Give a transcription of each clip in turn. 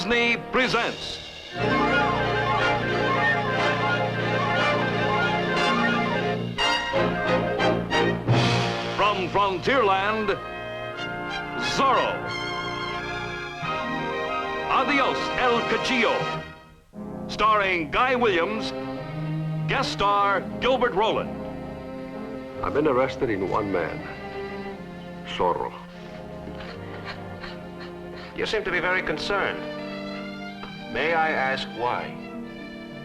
Disney presents from Frontierland, Zorro. Adios, El Cuchillo. Starring Guy Williams, guest star Gilbert Rowland. I've been interested in one man, Zorro. You seem to be very concerned. May I ask why?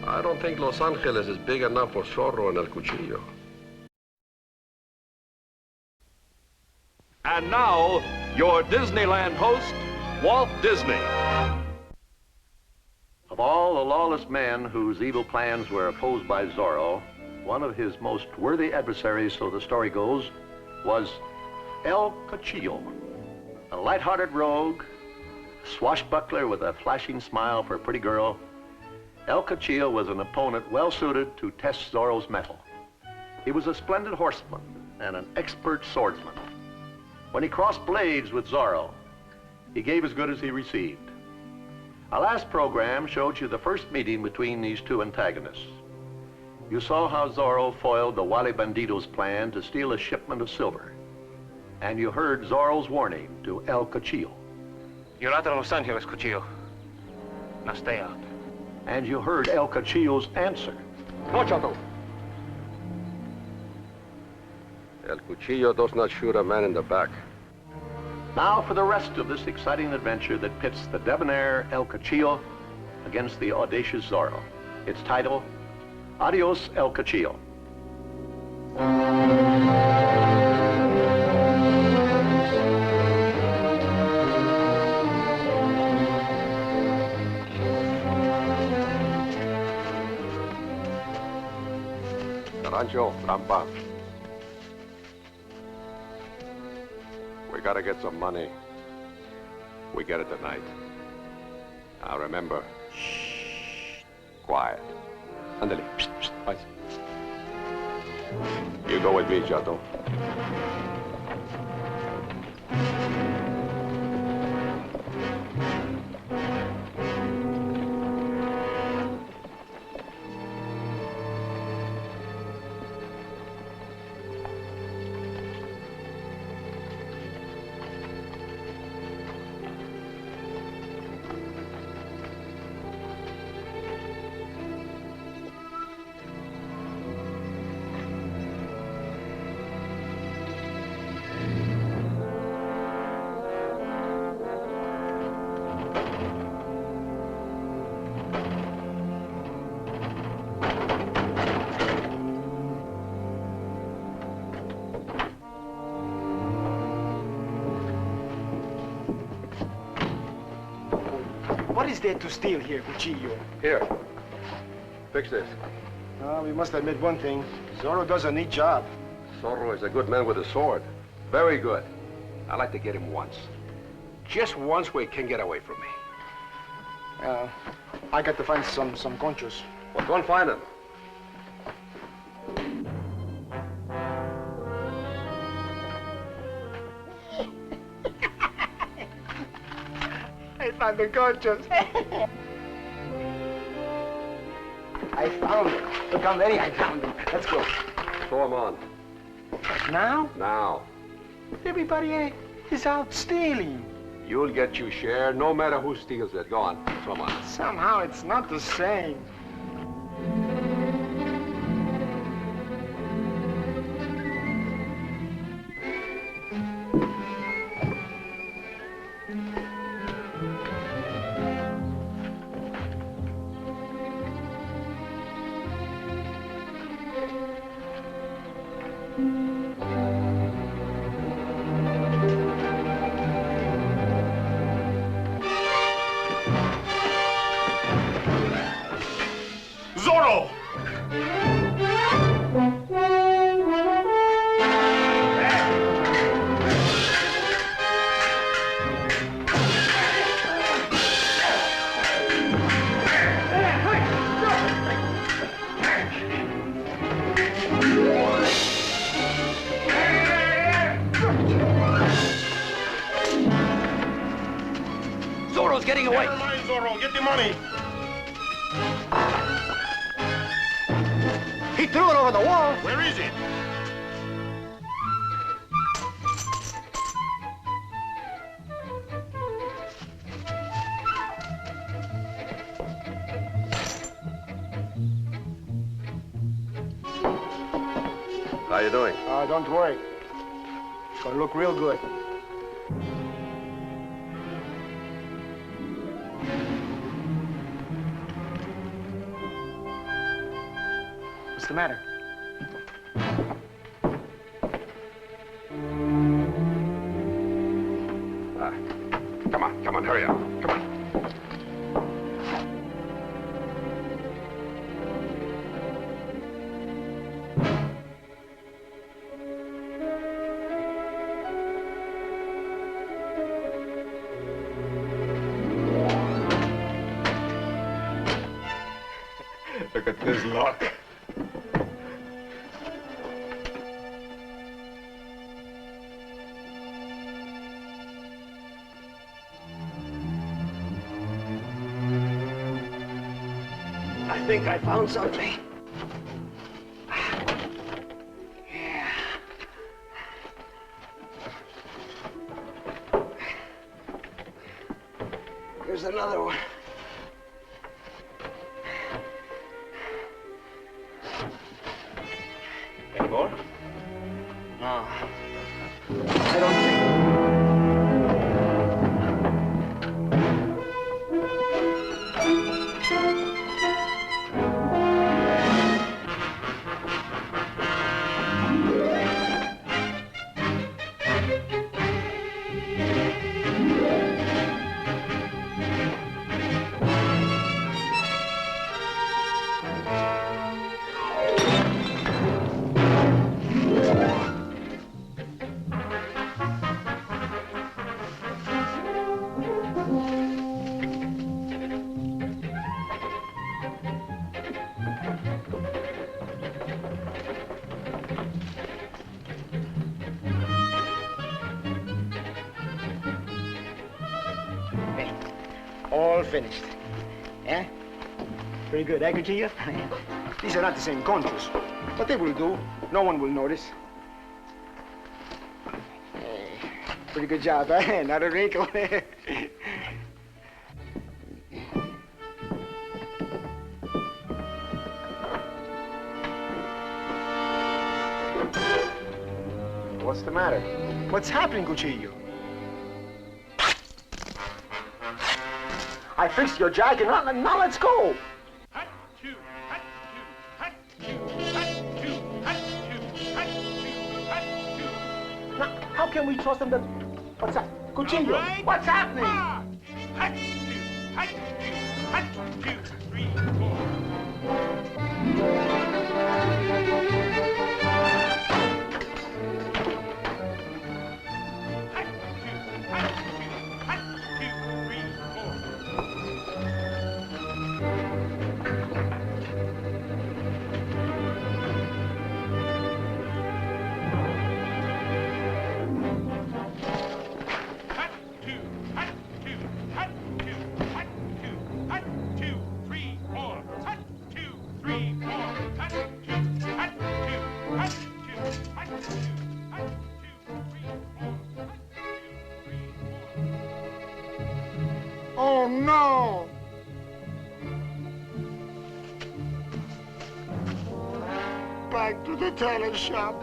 I don't think Los Angeles is big enough for Zorro and El Cuchillo. And now, your Disneyland host, Walt Disney. Of all the lawless men whose evil plans were opposed by Zorro, one of his most worthy adversaries, so the story goes, was El Cuchillo, a light-hearted rogue, swashbuckler with a flashing smile for a pretty girl. El Cuchillo was an opponent well-suited to test Zorro's mettle. He was a splendid horseman and an expert swordsman. When he crossed blades with Zorro, he gave as good as he received. Our last program showed you the first meeting between these two antagonists. You saw how Zorro foiled the Wally Bandito's plan to steal a shipment of silver. And you heard Zorro's warning to El Cuchillo. You're out of Los Angeles, Cuchillo. Now stay out. And you heard El Cuchillo's answer. No, Chato. El Cuchillo does not shoot a man in the back. Now for the rest of this exciting adventure that pits the debonair El Cuchillo against the audacious Zorro. Its title, Adios, El Cuchillo. Rancho, trampa. We gotta get some money. We get it tonight. Now remember, shh, quiet. Andale, psst, psst, bye. You go with me, Chato. What is there to steal here, Cuchillo? Here, fix this. We must admit one thing. Zorro does a neat job. Zorro is a good man with a sword. Very good. I'd like to get him once. Just once where he can get away from me. I got to find some conchos. Well, go and find him. I found the conchos. I found them. Look how many I found them. Let's go. Throw him on. Now? Now. Everybody is out stealing. You'll get your share, no matter who steals it. Go on, throw him on. Somehow it's not the same. Zorro! Zorro's getting away. Never mind, Zorro. Get the money. He threw it over the wall. Where is it? How you doing? Don't worry. It's gonna look real good. What's the matter? Come on, hurry up. Come on. Look at this luck. I think I found something. Yeah. Here's another one. Any more? No. I don't think. All finished. Yeah? Pretty good, eh, Cuchillo? These are not the same conchos, but they will do. No one will notice. Hey, pretty good job, eh? Not a wrinkle. What's the matter? What's happening, Cuchillo? I fixed your jacket. Now let's go. Now, how can we trust them that... What's that? Cuchillo, right. What's happening? Oh, no! Back to the tailor shop.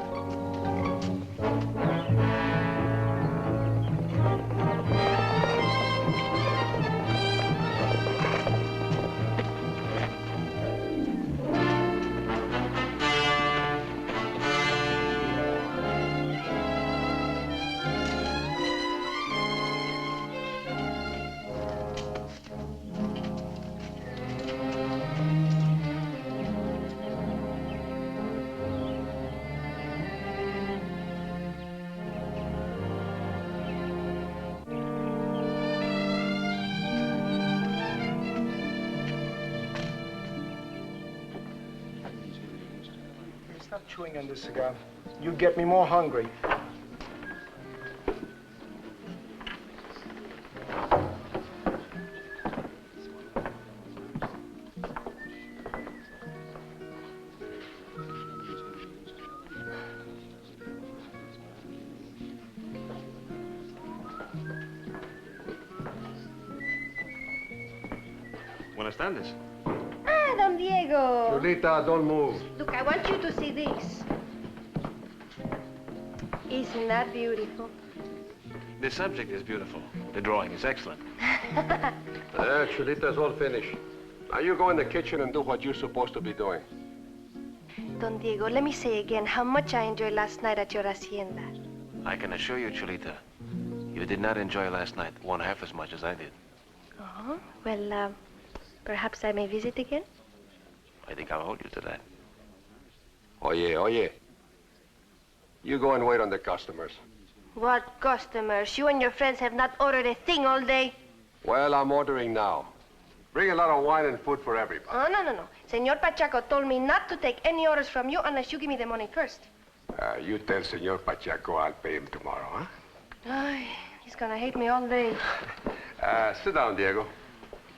Stop chewing on this cigar. You get me more hungry. Buenas tardes. Ah, Don Diego. Chulita, don't move. Look, I want you to see this. Isn't that beautiful? The subject is beautiful. The drawing is excellent. Chulita's all finished. Now you go in the kitchen and do what you're supposed to be doing. Don Diego, let me say again how much I enjoyed last night at your hacienda. I can assure you, Chulita, you did not enjoy last night one half as much as I did. Oh, well, perhaps I may visit again? I think I'll hold you to that. Oye. You go and wait on the customers. What customers? You and your friends have not ordered a thing all day. Well, I'm ordering now. Bring a lot of wine and food for everybody. Oh, no. Senor Pacheco told me not to take any orders from you unless you give me the money first. You tell Senor Pacheco I'll pay him tomorrow, huh? Ay, he's gonna hate me all day. Sit down, Diego.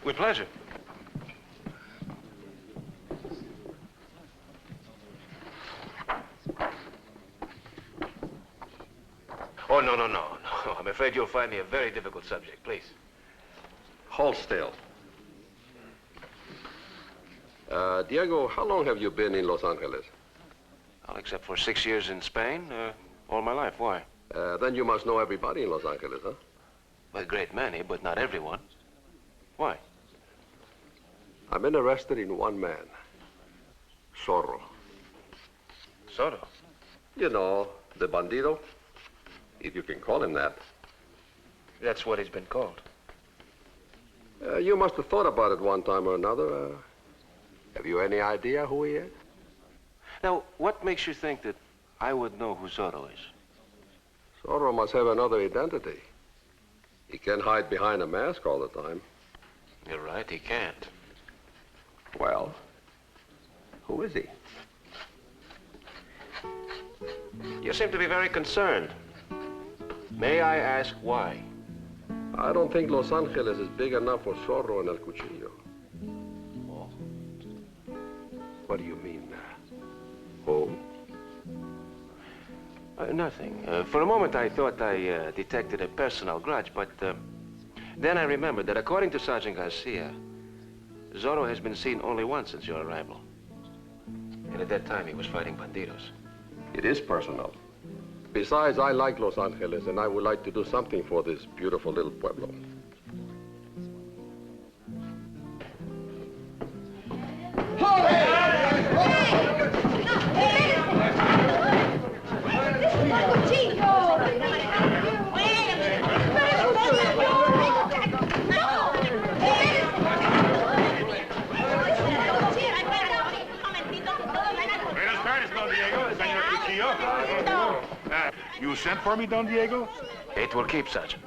With pleasure. Oh, no. I'm afraid you'll find me a very difficult subject. Please. Hold still. Diego, how long have you been in Los Angeles? Well, except for 6 years in Spain, all my life. Why? Then you must know everybody in Los Angeles, huh? A great many, but not everyone. Why? I'm interested in one man. Zorro. Zorro. You know, the bandido, if you can call him that. That's what he's been called. You must have thought about it one time or another. Have you any idea who he is? Now, what makes you think that I would know who Zorro is? Zorro must have another identity. He can't hide behind a mask all the time. You're right, he can't. Well, who is he? You seem to be very concerned. May I ask why? I don't think Los Angeles is big enough for Zorro and El Cuchillo. Oh. What do you mean? Oh? Nothing. For a moment, I thought I detected a personal grudge, but then I remembered that according to Sergeant Garcia, Zorro has been seen only once since your arrival. And at that time, he was fighting bandidos. It is personal. Besides, I like Los Angeles, and I would like to do something for this beautiful little pueblo. You sent for me, Don Diego? It will keep, Sergeant.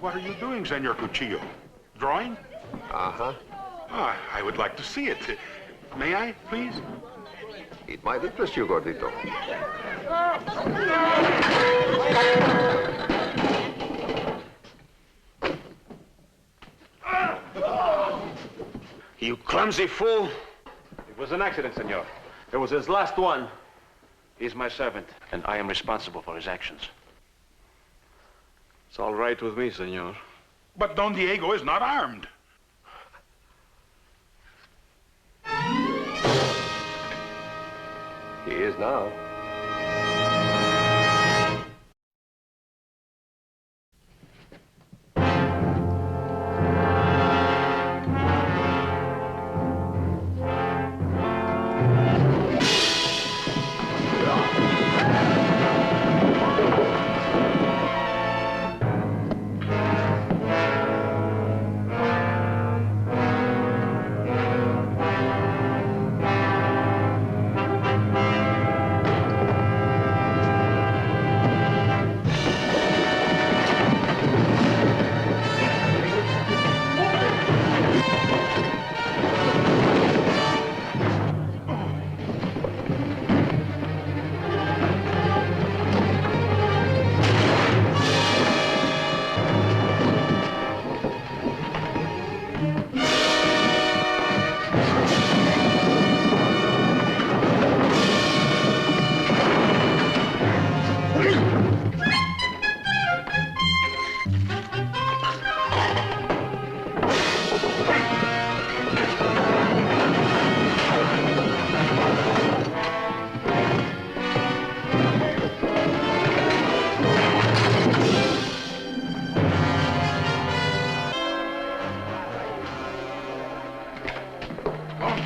What are you doing, Senor Cuchillo? Drawing? Uh-huh. Ah, I would like to see it. May I, please? It might interest you, Gordito. You clumsy fool. It was an accident, senor. It was his last one. He's my servant, and I am responsible for his actions. It's all right with me, senor. But Don Diego is not armed. He is now.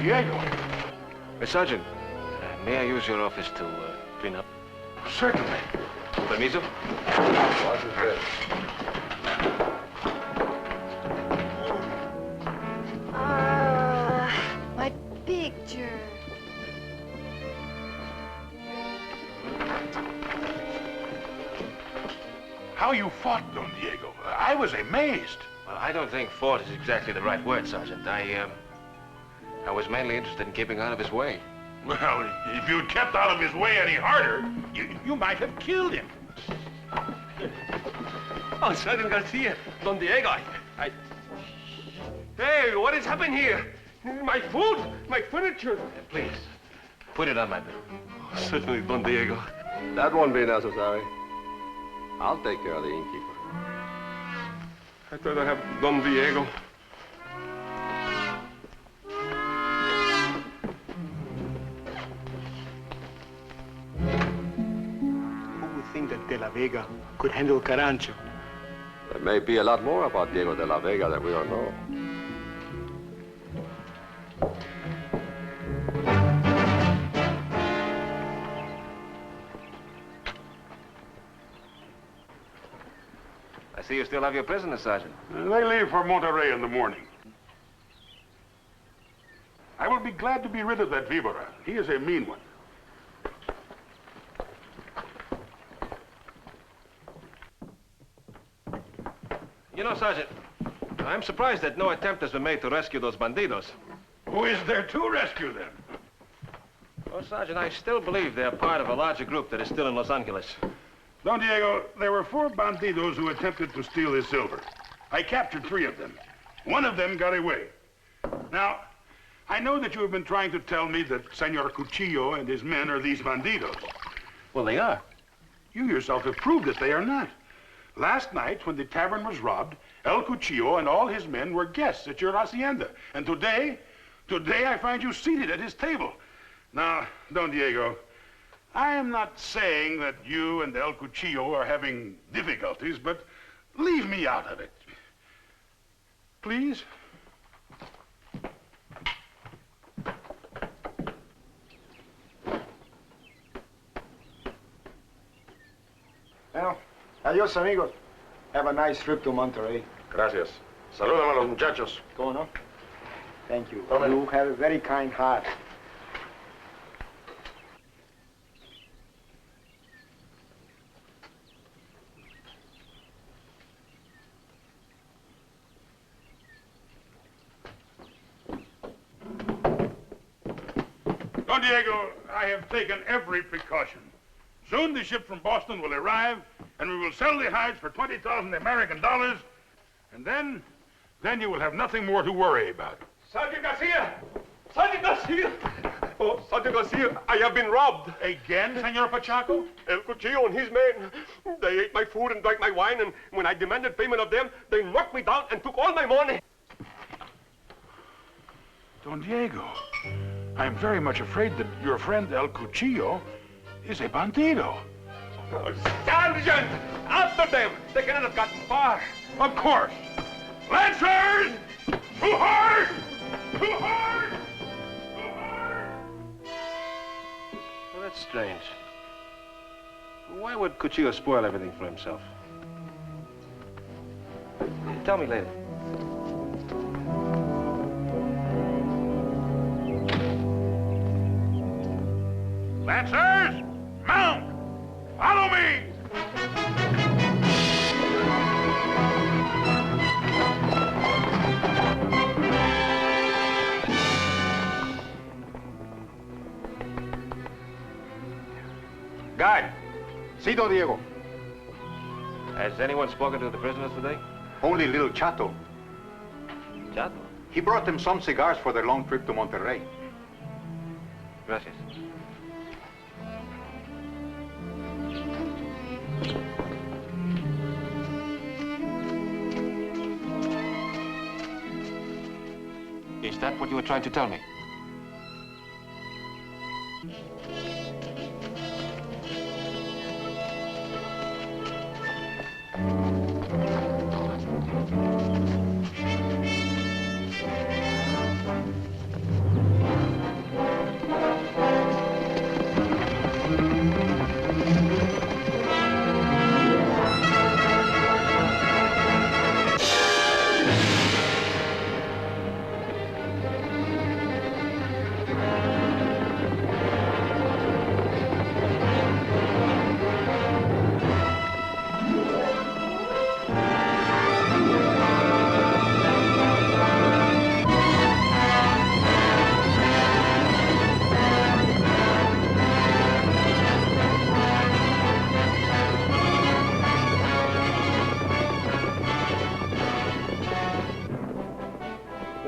Diego. Sergeant, may I use your office to clean up? Certainly. Permiso? What is this? My picture. How you fought, Don Diego. I was amazed. Well, I don't think fought is exactly the right word, Sergeant. I was mainly interested in keeping out of his way. Well, if you'd kept out of his way any harder, you might have killed him. Oh, Sergeant Garcia, Don Diego, I... Hey, what has happened here? My food, my furniture. Please, put it on my bill. Oh, certainly, Don Diego. That won't be necessary. I'll take care of the innkeeper. I thought I have Don Diego. Who would think that De La Vega could handle Carancho? There may be a lot more about Diego de la Vega that we don't know. I see you still have your prisoner, Sergeant. They leave for Monterrey in the morning. I will be glad to be rid of that víbora. He is a mean one. You know, Sergeant, I'm surprised that no attempt has been made to rescue those bandidos. Who is there to rescue them? Oh, Sergeant, I still believe they're part of a larger group that is still in Los Angeles. Don Diego, there were 4 bandidos who attempted to steal his silver. I captured 3 of them. One of them got away. Now, I know that you have been trying to tell me that Senor Cuchillo and his men are these bandidos. Well, they are. You yourself have proved that they are not. Last night, when the tavern was robbed, El Cuchillo and all his men were guests at your hacienda. And today I find you seated at his table. Now, Don Diego, I am not saying that you and El Cuchillo are having difficulties, but leave me out of it. Please? Well, adios, amigos. Have a nice trip to Monterrey. Gracias. Salúdame a los muchachos. ¿Cómo no? Thank you. You have a very kind heart. Don Diego, I have taken every precaution. Soon the ship from Boston will arrive, and we will sell the hides for 20,000 American dollars, and then you will have nothing more to worry about. Sergeant Garcia! Sergeant Garcia! Oh, Sergeant Garcia, I have been robbed. Again, Senor Pachaco? El Cuchillo and his men, they ate my food and drank my wine, and when I demanded payment of them, they knocked me down and took all my money. Don Diego, I am very much afraid that your friend El Cuchillo is a bandido. Oh, Sergeant! After them! They cannot have gotten far. Of course. Lancers! To horse! To horse! To horse! Well, that's strange. Why would Cuchillo spoil everything for himself? Tell me later. Lancers, mount! Follow me! Guard. Sí, Don Diego. Has anyone spoken to the prisoners today? Only little Chato. Chato? He brought them some cigars for their long trip to Monterrey. Gracias. Is that what you were trying to tell me?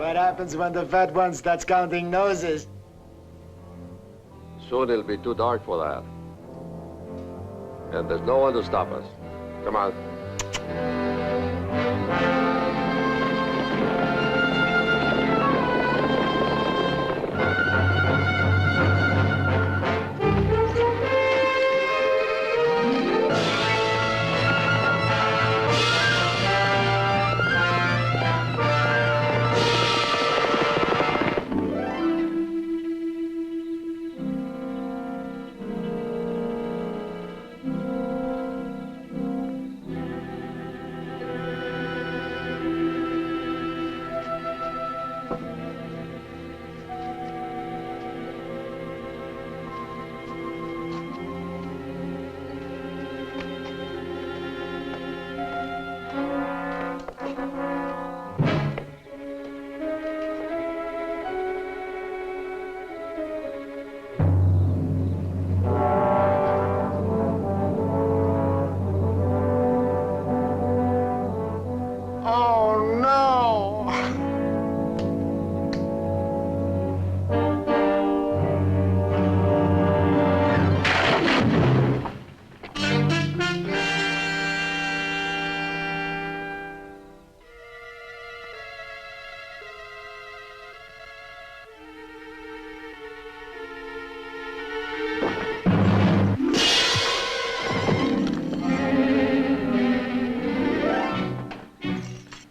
what happens when the fat one starts counting noses? Soon it'll be too dark for that. And there's no one to stop us. Come on.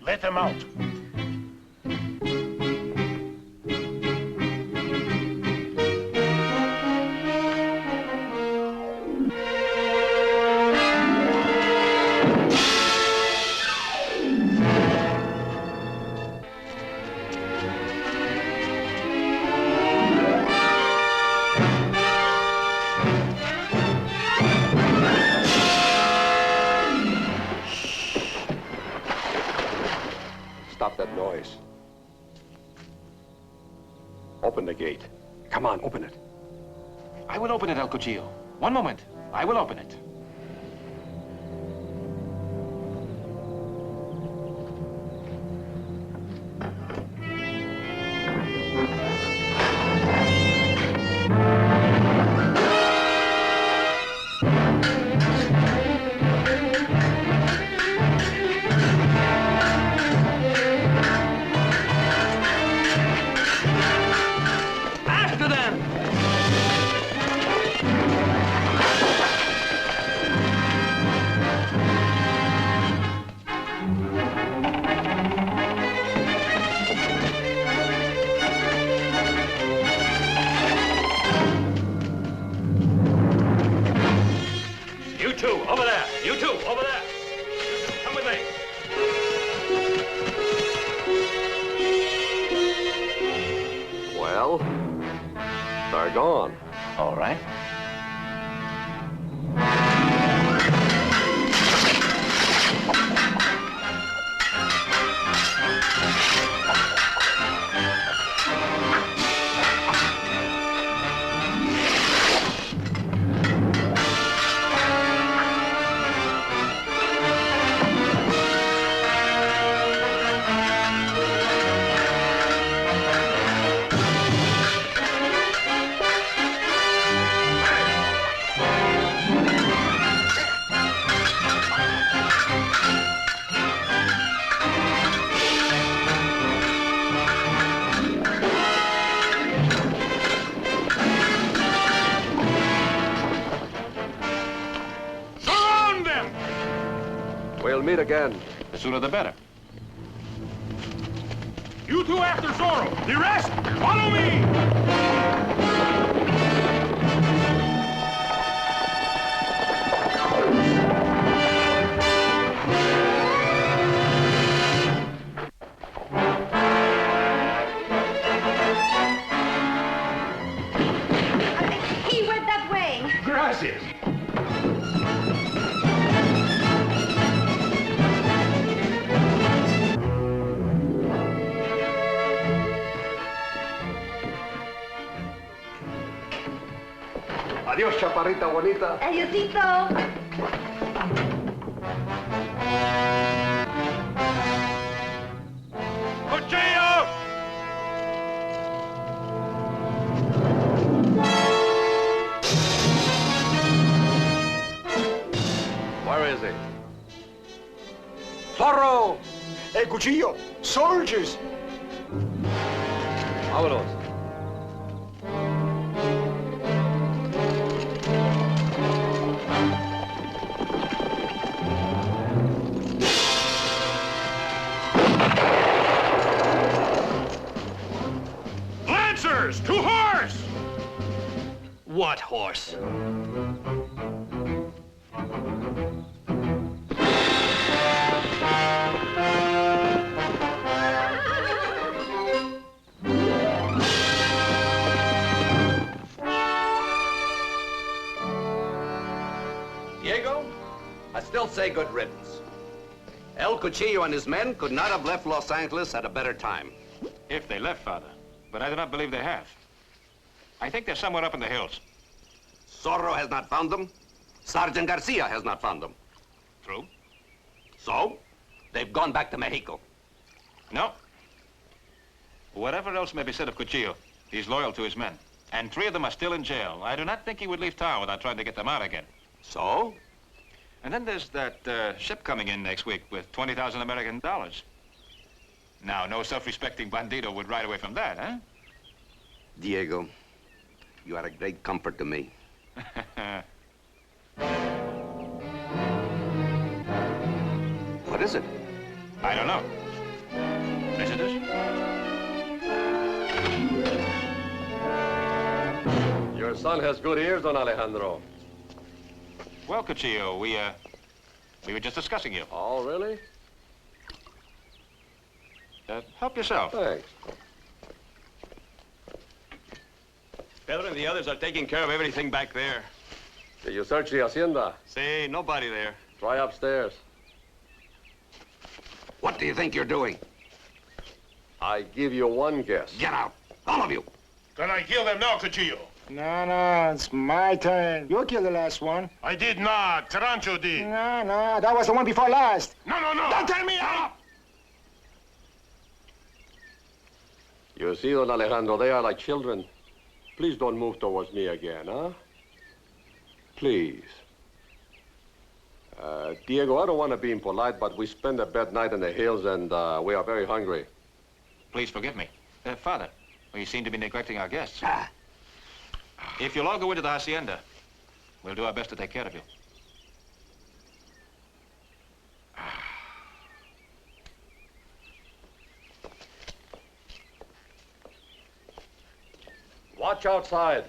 Let them out. Stop that noise. Open the gate. Come on, open it. I will open it, El Cuchillo. One moment. I will open it. After them! You two, over there. You two, over there. Come with me. Well, they're gone. All right. Surround them! We'll meet again. The sooner the better. You two after Zorro. The rest, follow me! He went that way. Gracias. Adios, chaparrita bonita. Adiosito. Cuchillo! Zorro! El Cuchillo, soldiers! Vámonos. Lancers, to horse! What horse? Diego, I still say good riddance. El Cuchillo and his men could not have left Los Angeles at a better time. If they left, Father. But I do not believe they have. I think they're somewhere up in the hills. Zorro has not found them. Sergeant Garcia has not found them. True? So, they've gone back to Mexico. No. Whatever else may be said of Cuchillo, he's loyal to his men. And 3 of them are still in jail. I do not think he would leave town without trying to get them out again. So? And then there's that ship coming in next week with 20,000 American dollars. Now, no self-respecting bandito would ride away from that, huh? Diego, you are a great comfort to me. What is it? I don't know. Visitors? Your son has good ears, Don Alejandro. Well, Cuchillo, we were just discussing you. Oh, really? Help yourself. Thanks. Pedro and the others are taking care of everything back there. Did you search the hacienda? Say, nobody there. Try upstairs. What do you think you're doing? I give you one guess. Get out, all of you. Can I kill them now, Cuchillo? No, it's my turn. You killed the last one. I did not. Tarancho did. No, that was the one before last. No. Don't tell me I... You see, Don Alejandro, they are like children. Please don't move towards me again, huh? Please. Diego, I don't want to be impolite, but we spent a bad night in the hills and we are very hungry. Please forgive me. Father, you seem to be neglecting our guests. If you'll all go into the hacienda, we'll do our best to take care of you. Watch outside.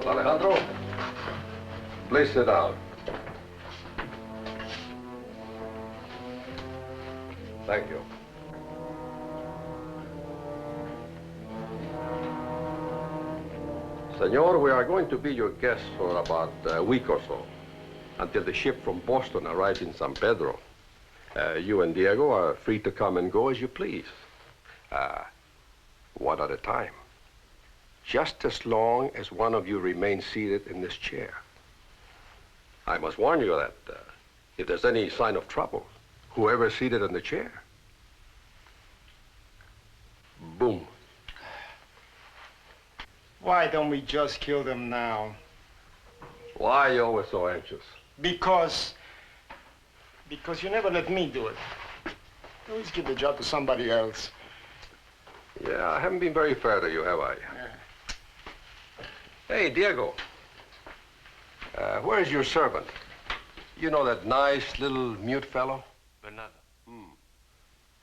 Alejandro, please sit down. Thank you. Senor, we are going to be your guests for about a week or so, until the ship from Boston arrives in San Pedro. You and Diego are free to come and go as you please. One at a time. Just as long as one of you remains seated in this chair. I must warn you that if there's any sign of trouble, whoever's seated in the chair, boom. Why don't we just kill them now? Why are you always so anxious? Because you never let me do it. You always give the job to somebody else. Yeah, I haven't been very fair to you, have I? Yeah. Hey, Diego. Where's your servant? You know that nice little mute fellow? Bernardo.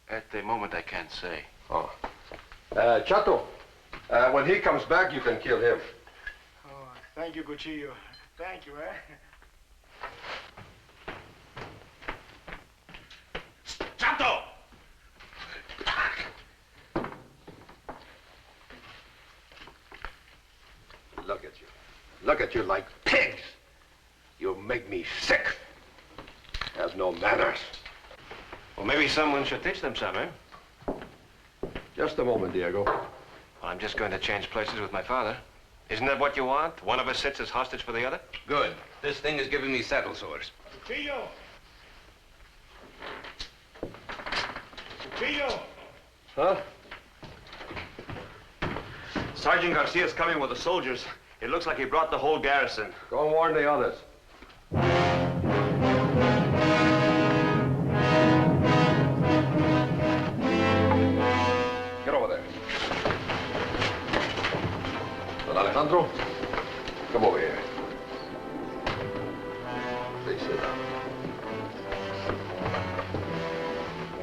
At the moment, I can't say. Oh. Chato, when he comes back, you can kill him. Oh, thank you, Cuchillo. Thank you, Chato! Look at you. Look at you like pigs. You make me sick. Have no manners. Well, maybe someone should teach them some, eh? Just a moment, Diego. I'm just going to change places with my father. Isn't that what you want? One of us sits as hostage for the other? Good. This thing is giving me saddle sores. Cuchillo! Cuchillo! Huh? Sergeant Garcia's coming with the soldiers. It looks like he brought the whole garrison. Go and warn the others. Get over there. Don Alejandro, come over here. Please sit down.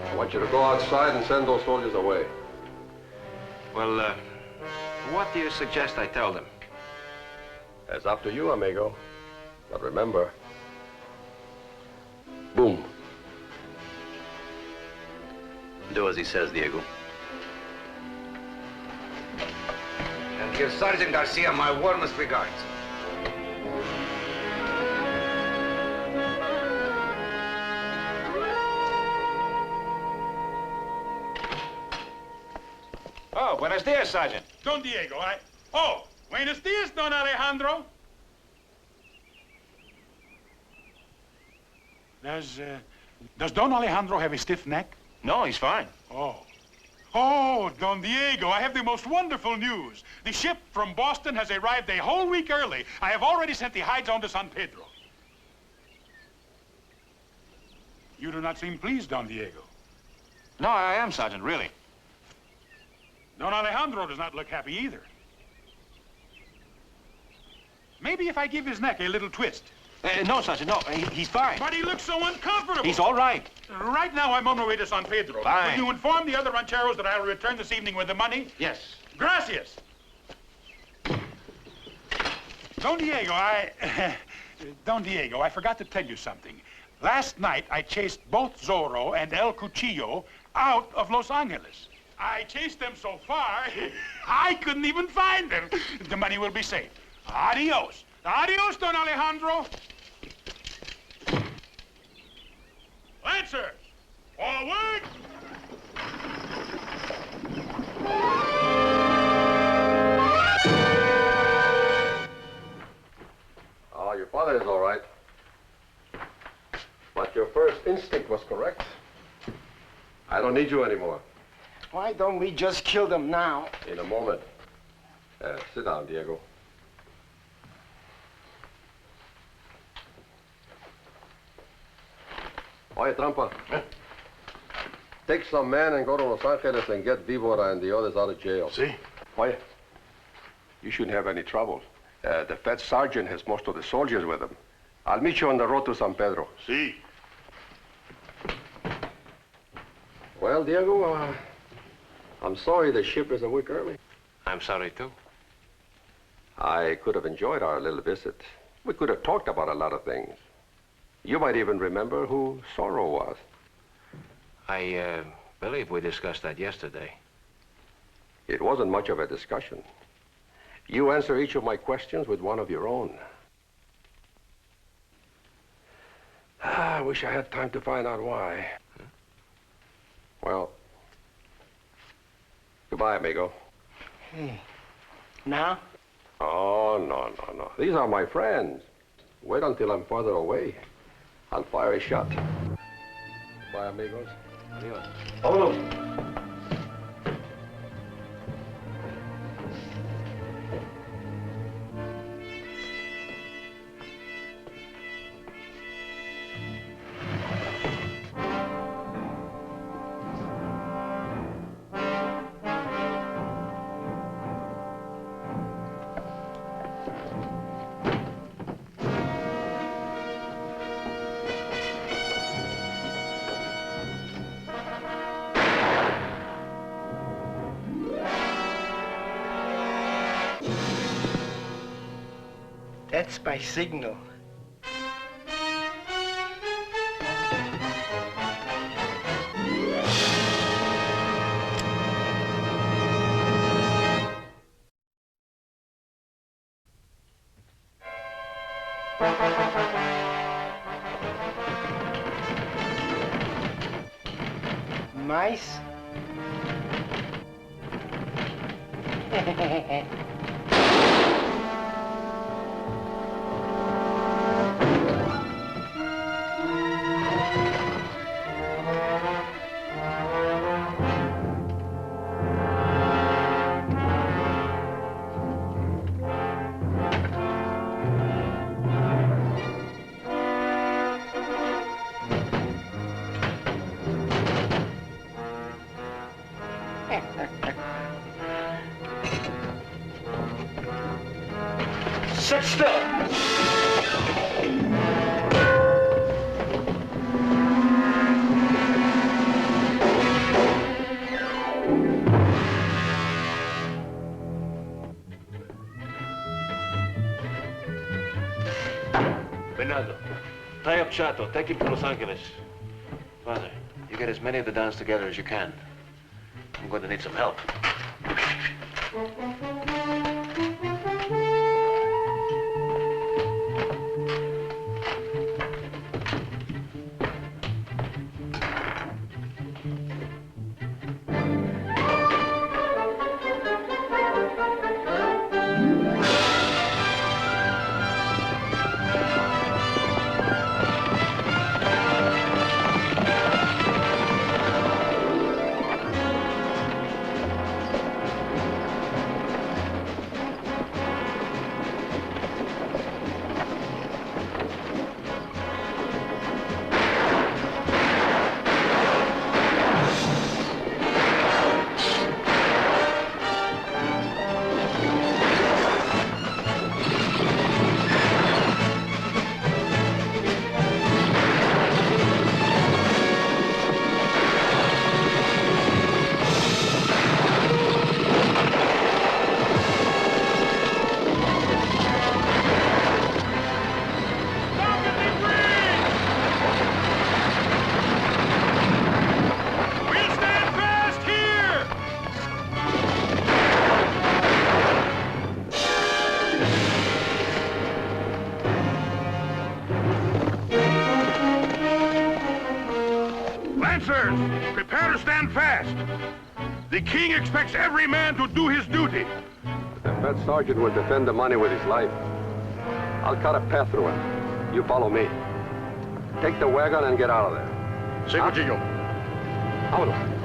I want you to go outside and send those soldiers away. Well, what do you suggest I tell them? It's up to you, amigo. But remember, boom. Do as he says, Diego. And give Sergeant Garcia my warmest regards. Oh, buenos dias, Sergeant. Don Diego, Oh, buenos dias, Don Alejandro. Does Don Alejandro have a stiff neck? No, he's fine. Oh. Oh, Don Diego, I have the most wonderful news. The ship from Boston has arrived a whole week early. I have already sent the hides on to San Pedro. You do not seem pleased, Don Diego. No, I am, Sergeant, really. Don Alejandro does not look happy either. Maybe if I give his neck a little twist. No, Sergeant, no. He's fine. But he looks so uncomfortable. He's all right. Right now, I'm on my way to San Pedro. Fine. Will you inform the other rancheros that I'll return this evening with the money? Yes. Gracias. Don Diego, Don Diego, I forgot to tell you something. Last night, I chased both Zorro and El Cuchillo out of Los Angeles. I chased them so far, I couldn't even find them. The money will be safe. Adios. Adios, Don Alejandro. Lancer, forward. Oh, your father is all right. But your first instinct was correct. I don't need you anymore. Why don't we just kill them now? In a moment. Sit down, Diego. Oye, Trampa. Take some men and go to Los Angeles and get Vivora and the others out of jail. See? Oye, you shouldn't have any trouble. The Fed sergeant has most of the soldiers with him. I'll meet you on the road to San Pedro. See? Well, Diego, I'm sorry the ship is a week early. I'm sorry, too. I could have enjoyed our little visit. We could have talked about a lot of things. You might even remember who Zorro was. I believe we discussed that yesterday. It wasn't much of a discussion. You answer each of my questions with one of your own. I wish I had time to find out why. Huh? Well, goodbye, amigo. Hey, now? Oh, no. These are my friends. Wait until I'm farther away. I'll fire a shot. Bye, amigos. Adios. Vámonos. That's my signal. Mice? Sit still. Bernardo, tie up Chato. Take him to Los Angeles. Father, you get as many of the Dons together as you can. I'm going to need some help. Prepare to stand fast. The king expects every man to do his duty. The fed sergeant will defend the money with his life. I'll cut a path through him. You follow me. Take the wagon and get out of there. Sí, Cuchillo. Vámonos.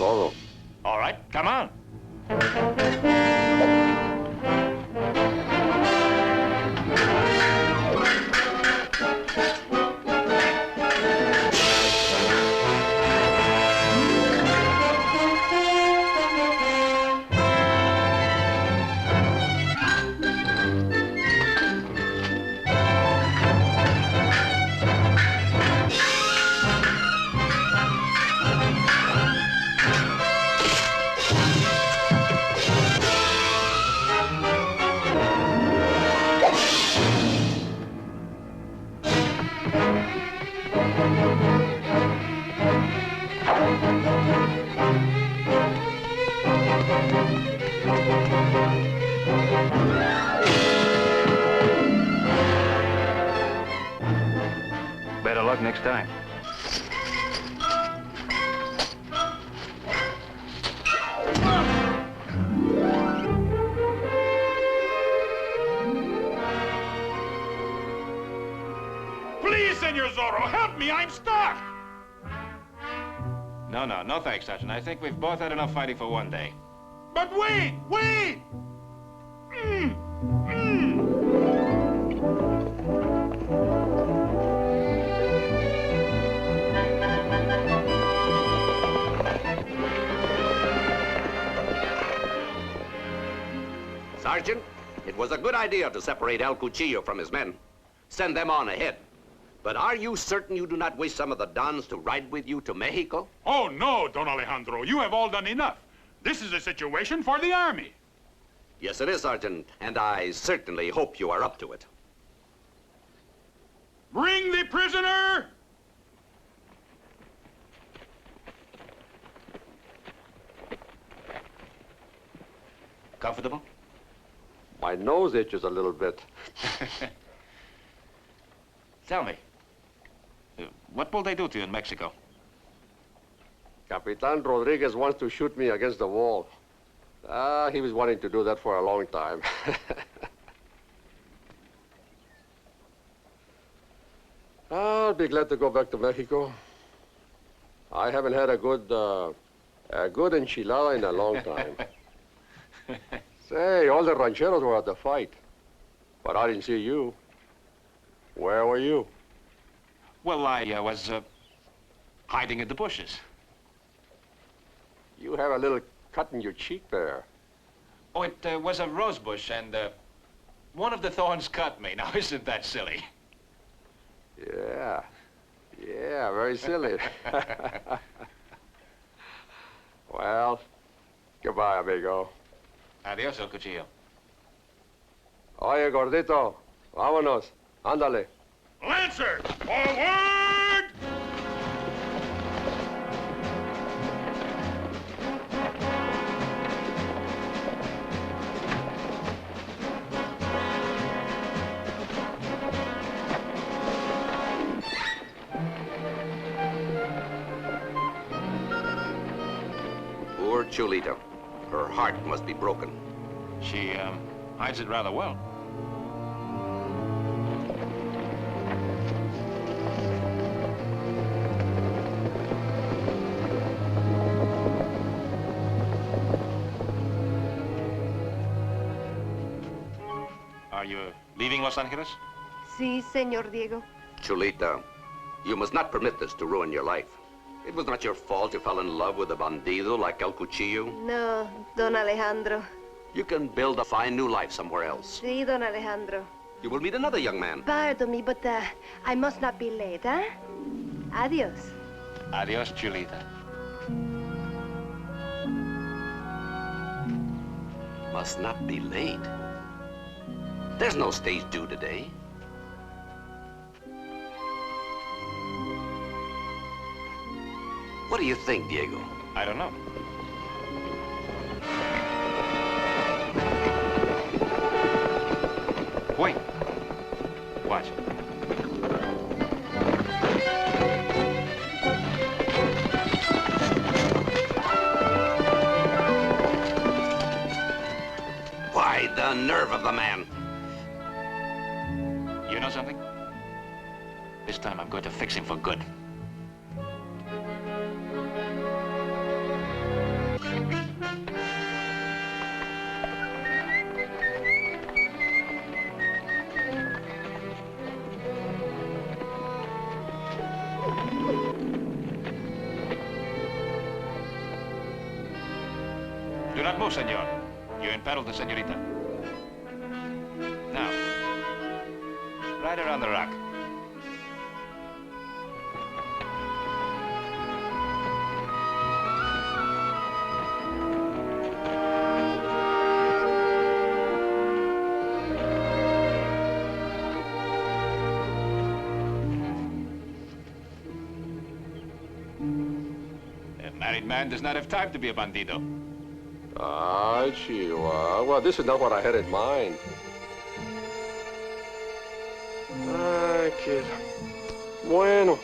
todo. All right, come on. Better luck next time. Please, Senor Zorro, help me. I'm stuck. No thanks, Sergeant. I think we've both had enough fighting for one day. But wait! Sergeant, it was a good idea to separate El Cuchillo from his men. Send them on ahead. But are you certain you do not wish some of the Dons to ride with you to Mexico? Oh, no, Don Alejandro. You have all done enough. This is a situation for the army. Yes, it is, Sergeant, and I certainly hope you are up to it. Bring the prisoner! Comfortable? My nose itches a little bit. Tell me, what will they do to you in Mexico? Capitan Rodriguez wants to shoot me against the wall. He was wanting to do that for a long time. I'll be glad to go back to Mexico. I haven't had a good enchilada in a long time. Say, all the rancheros were at the fight, but I didn't see you. Where were you? Well, I was hiding in the bushes. You have a little cut in your cheek there. Oh, it was a rose bush, and one of the thorns cut me. Now, isn't that silly? Yeah, very silly. Well, goodbye, amigo. Adios, El Cuchillo. Oye, gordito, vámonos. Ándale. Lancer, forward! Poor Chulita. Her heart must be broken. She hides it rather well. Are you leaving Los Angeles? Sí, señor Diego. Chulita, you must not permit this to ruin your life. It was not your fault you fell in love with a bandido like El Cuchillo. No, Don Alejandro. You can build a fine new life somewhere else. Sí, Don Alejandro. You will meet another young man. Pardon me, but I must not be late, huh? Adios. Adios, Chulita. Must not be late. There's no stage due today. What do you think, Diego? I don't know. Wait. Watch. Why, the nerve of the man. You know something? This time I'm going to fix him for good. Move, senor. You imperil the senorita. Now, ride her on the rock. A married man does not have time to be a bandido. Ah, Chihuahua. Well, this is not what I had in mind. Ah, kid. Bueno.